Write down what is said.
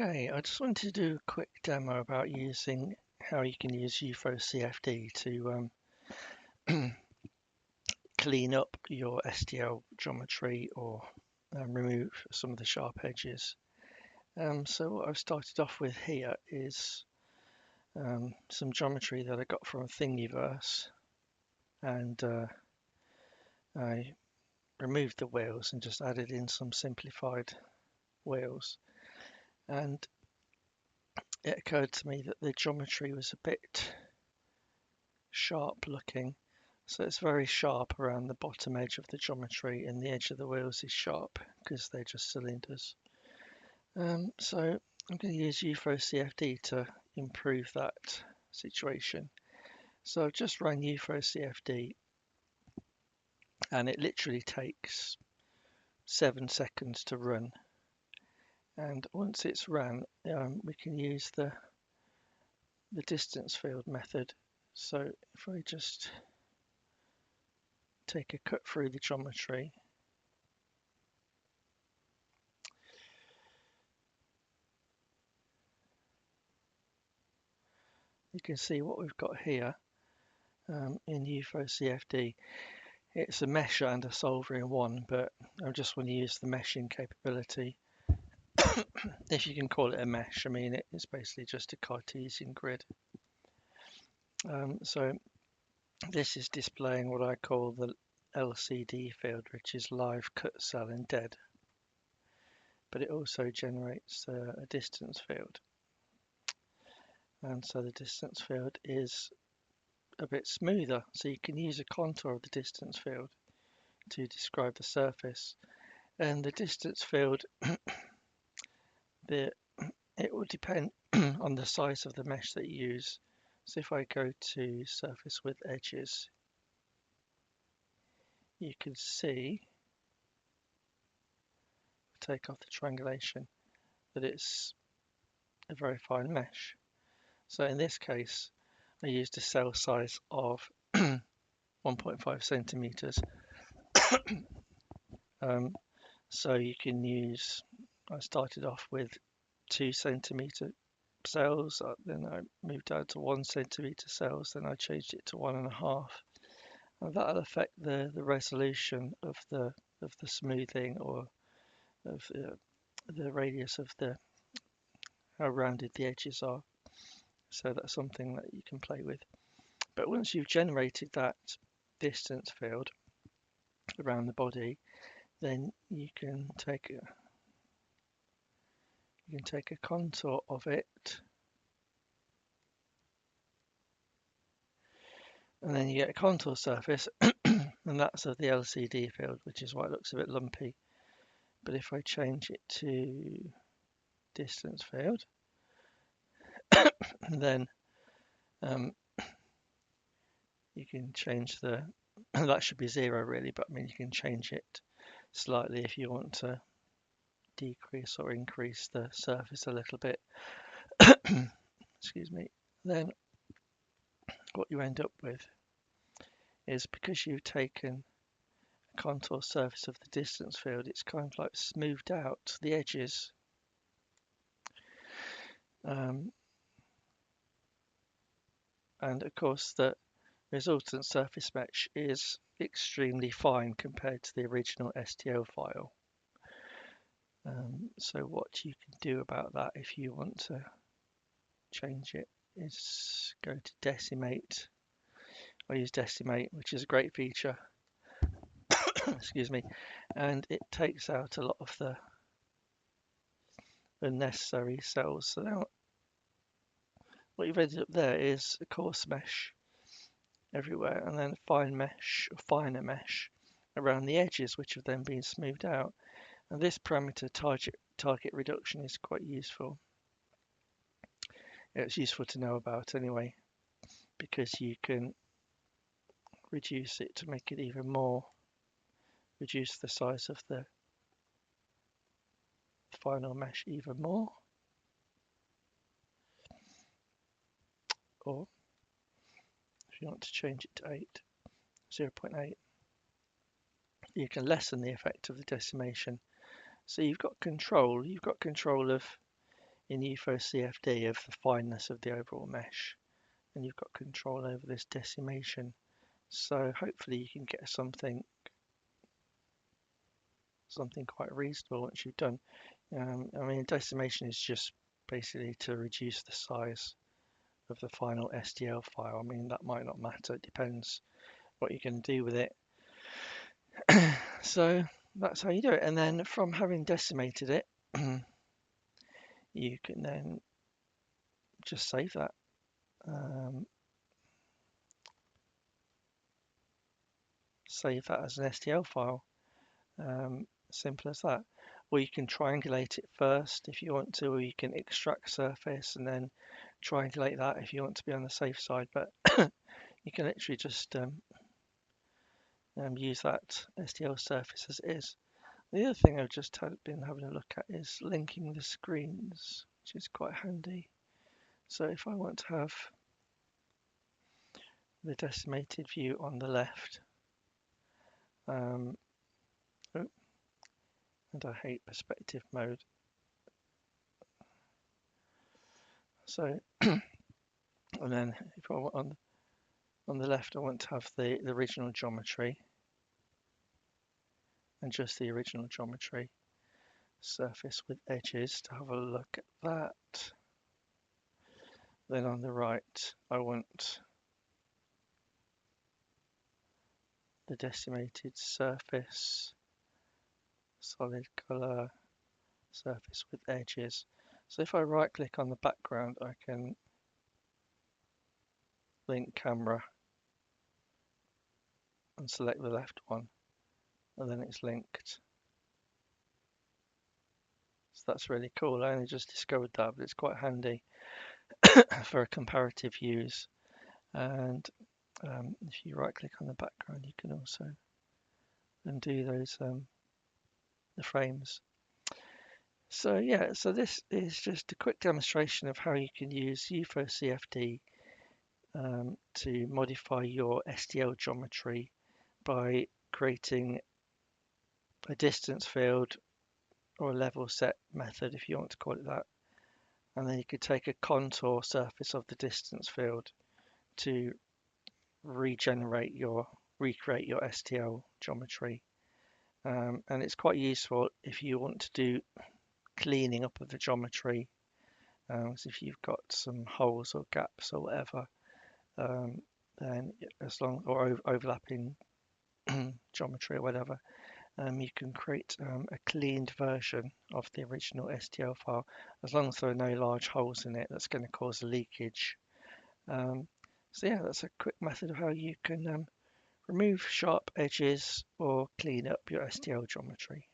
Okay, I just wanted to do a quick demo about using how you can use UFOCFD to clean up your STL geometry or remove some of the sharp edges. So what I've started off with here is some geometry that I got from Thingiverse, and I removed the wheels and just added in some simplified wheels. And it occurred to me that the geometry was a bit sharp looking. So it's very sharp around the bottom edge of the geometry, and the edge of the wheels is sharp because they're just cylinders. So I'm going to use UFOCFD to improve that situation. So I've just run UFOCFD, and it literally takes 7 seconds to run. And once it's run, we can use the distance field method. So if I just take a cut through the geometry, you can see what we've got here in UFOCFD. It's a mesher and a solver in one, but I just want to use the meshing capability. If you can call it a mesh, I mean, it's basically just a Cartesian grid. So this is displaying what I call the LCD field, which is live, cut, cell, and dead. But it also generates a distance field. And so the distance field is a bit smoother, so you can use a contour of the distance field to describe the surface. And the distance field, it will depend on the size of the mesh that you use. So if I go to surface with edges, you can see, take off the triangulation, that it's a very fine mesh. So in this case, I used a cell size of 1.5 centimeters. So you can use, I started off with 2 centimeter cells, then I moved down to 1 centimeter cells, then I changed it to 1.5. And that'll affect the resolution of the smoothing, or of the radius of how rounded the edges are. So that's something that you can play with. But once you've generated that distance field around the body, then you can take a contour of it, and then you get a contour surface, and that's of the LCD field, which is why it looks a bit lumpy. But if I change it to distance field, then you can change that should be 0 really, but I mean, you can change it slightly if you want to decrease or increase the surface a little bit. Excuse me. Then what you end up with is, because you've taken a contour surface of the distance field, it's kind of like smoothed out the edges. And of course the resultant surface mesh is extremely fine compared to the original STL file. So what you can do about that, if you want to change it, is go to decimate. I use decimate, which is a great feature. Excuse me. And it takes out a lot of the unnecessary cells. So now what you've ended up there is a coarse mesh everywhere, and then a fine mesh, or finer mesh, around the edges, which have then been smoothed out. And this parameter target reduction is quite useful. It's useful to know about anyway, because you can reduce it to make it even more, reduce the size of the final mesh even more, or if you want to change it to 0.8, you can lessen the effect of the decimation. So you've got control of in UFOCFD of the fineness of the overall mesh, and you've got control over this decimation. So hopefully you can get something quite reasonable once you've done. I mean, decimation is just basically to reduce the size of the final STL file. I mean, that might not matter. It depends what you can do with it. So that's how you do it. And then from having decimated it, you can then just save that. Save that as an STL file. Simple as that. Or you can triangulate it first if you want to, or you can extract surface and then triangulate that if you want to be on the safe side. But you can literally just use that STL surface as it is. The other thing I've just been having a look at is linking the screens, which is quite handy. So if I want to have the decimated view on the left, and I hate perspective mode. So, and then if I want on the left, I want to have the original geometry and just the original geometry. Surface with edges to have a look at that. Then on the right, I want the decimated surface, solid color, surface with edges. So if I right click on the background, I can link camera and select the left one, and then it's linked. So that's really cool. I only just discovered that, but it's quite handy for a comparative use. And if you right click on the background, you can also undo those the frames. So yeah, so this is just a quick demonstration of how you can use UFOCFD to modify your STL geometry by creating a distance field or a level set method, if you want to call it that. And then you could take a contour surface of the distance field to recreate your STL geometry. And it's quite useful if you want to do cleaning up of the geometry. So if you've got some holes or gaps or whatever, then as long or overlapping geometry or whatever, you can create a cleaned version of the original STL file, as long as there are no large holes in it that's going to cause a leakage. So yeah, that's a quick method of how you can remove sharp edges or clean up your STL geometry.